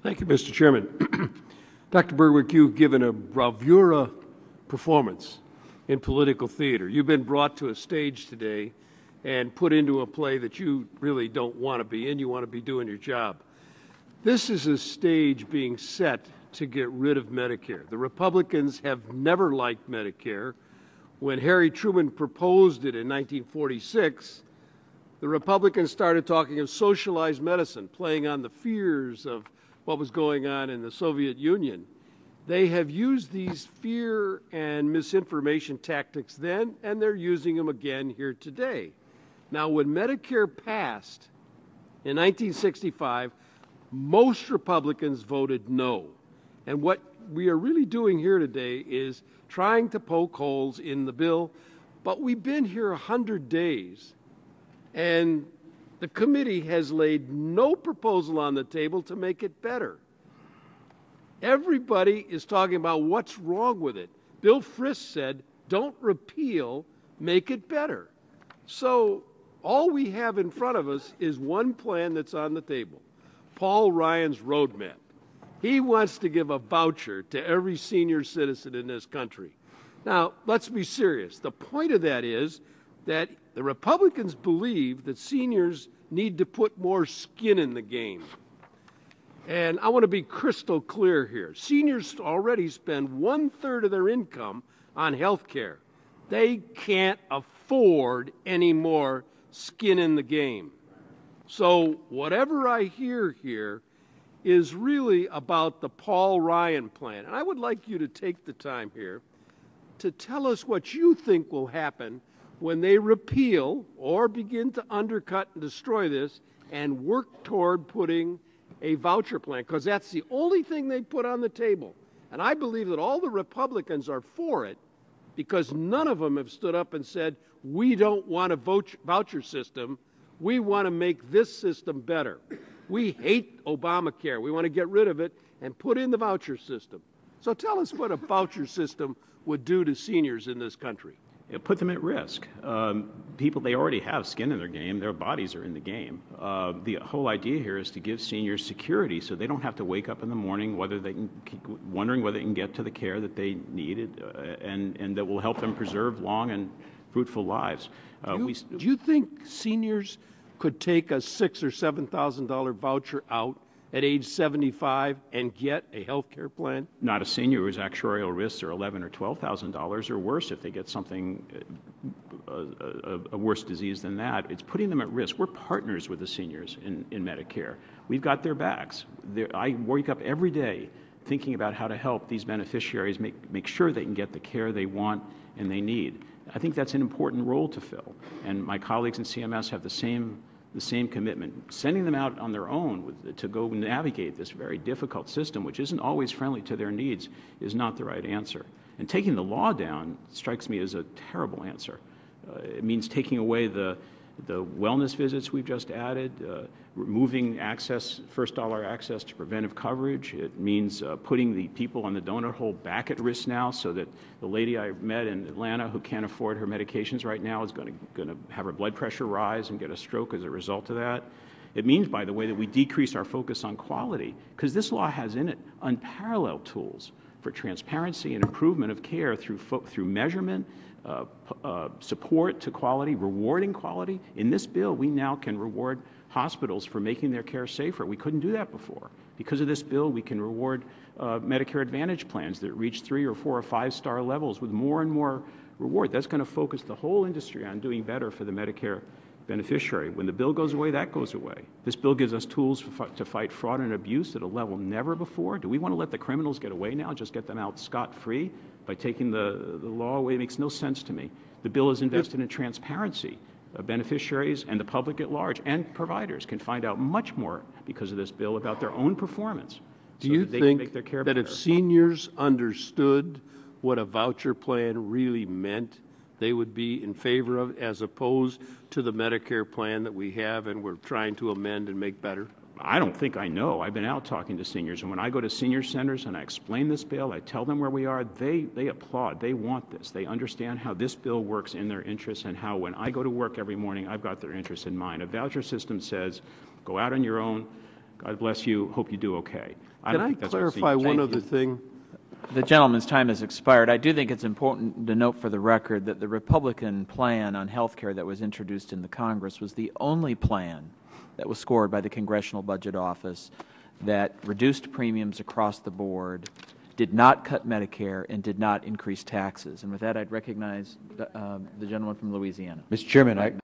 Thank you, Mr. Chairman. Dr. Berwick, you've given a bravura performance in political theater. You've been brought to a stage today and put into a play that you really don't want to be in. You want to be doing your job. This is a stage being set to get rid of Medicare. The Republicans have never liked Medicare. When Harry Truman proposed it in 1946, the Republicans started talking of socialized medicine, playing on the fears of what was going on in the Soviet Union. They have used these fear and misinformation tactics then, and they're using them again here today. Now, when Medicare passed in 1965, most Republicans voted no. And what we are really doing here today is trying to poke holes in the bill, but we've been here 100 days, and the committee has laid no proposal on the table to make it better. Everybody is talking about what's wrong with it. Bill Frist said, don't repeal, make it better. So all we have in front of us is one plan that's on the table, Paul Ryan's roadmap. He wants to give a voucher to every senior citizen in this country. Now, let's be serious. The point of that is that the Republicans believe that seniors need to put more skin in the game. And I want to be crystal clear here. Seniors already spend 1/3 of their income on health care. They can't afford any more skin in the game. So whatever I hear here is really about the Paul Ryan plan. And I would like you to take the time here to tell us what you think will happen when they repeal or begin to undercut and destroy this and work toward putting a voucher plan, because that's the only thing they put on the table. And I believe that all the Republicans are for it because none of them have stood up and said, we don't want a voucher system. We want to make this system better. We hate Obamacare. We want to get rid of it and put in the voucher system. So tell us what a voucher system would do to seniors in this country. It put them at risk. People, they already have skin in their game. Their bodies are in the game. The whole idea here is to give seniors security so they don't have to wake up in the morning wondering whether they can get to the care that they need and that will help them preserve long and fruitful lives. Do you think seniors could take a $6,000 or $7,000 voucher out at age 75 and get a health care plan? Not a senior whose actuarial risks are $11,000 or $12,000 or worse if they get something, a worse disease than that. It's putting them at risk. We're partners with the seniors in Medicare. We've got their backs. I wake up every day thinking about how to help these beneficiaries make sure they can get the care they want and they need. I think that's an important role to fill. And my colleagues in CMS have the same commitment. Sending them out on their own to go navigate this very difficult system, which isn't always friendly to their needs, is not the right answer. And taking the law down strikes me as a terrible answer. It means taking away the wellness visits we've just added, removing first dollar access to preventive coverage. It means putting the people on the donut hole back at risk now, so that the lady I met in Atlanta who can't afford her medications right now is going to have her blood pressure rise and get a stroke as a result of that. It means, by the way, that we decrease our focus on quality, because this law has in it unparalleled tools for transparency and improvement of care through measurement, support to quality, rewarding quality. In this bill, we now can reward hospitals for making their care safer. We couldn't do that before. Because of this bill, we can reward Medicare Advantage plans that reach 3 or 4 or 5-star levels with more and more reward. That's going to focus the whole industry on doing better for the Medicare beneficiary. When the bill goes away, that goes away. This bill gives us tools to fight fraud and abuse at a level never before. Do we want to let the criminals get away now, just get them out scot-free by taking the law away? It makes no sense to me. The bill is invested in transparency. Beneficiaries and the public at large and providers can find out much more because of this bill about their own performance. Do you think that if seniors understood what a voucher plan really meant, they would be in favor of, as opposed to the Medicare plan that we have and we're trying to amend and make better? I don't think I know. I've been out talking to seniors, and when I go to senior centers and I explain this bill, I tell them where we are, they applaud. They want this. They understand how this bill works in their interests and how when I go to work every morning, I've got their interests in mind. A voucher system says, go out on your own, God bless you. Hope you do okay. Can I clarify one other thing? The gentleman's time has expired. I do think it's important to note for the record that the Republican plan on health care that was introduced in the Congress was the only plan that was scored by the Congressional Budget Office that reduced premiums across the board, did not cut Medicare, and did not increase taxes. And with that, I'd recognize the gentleman from Louisiana. Mr. Chairman,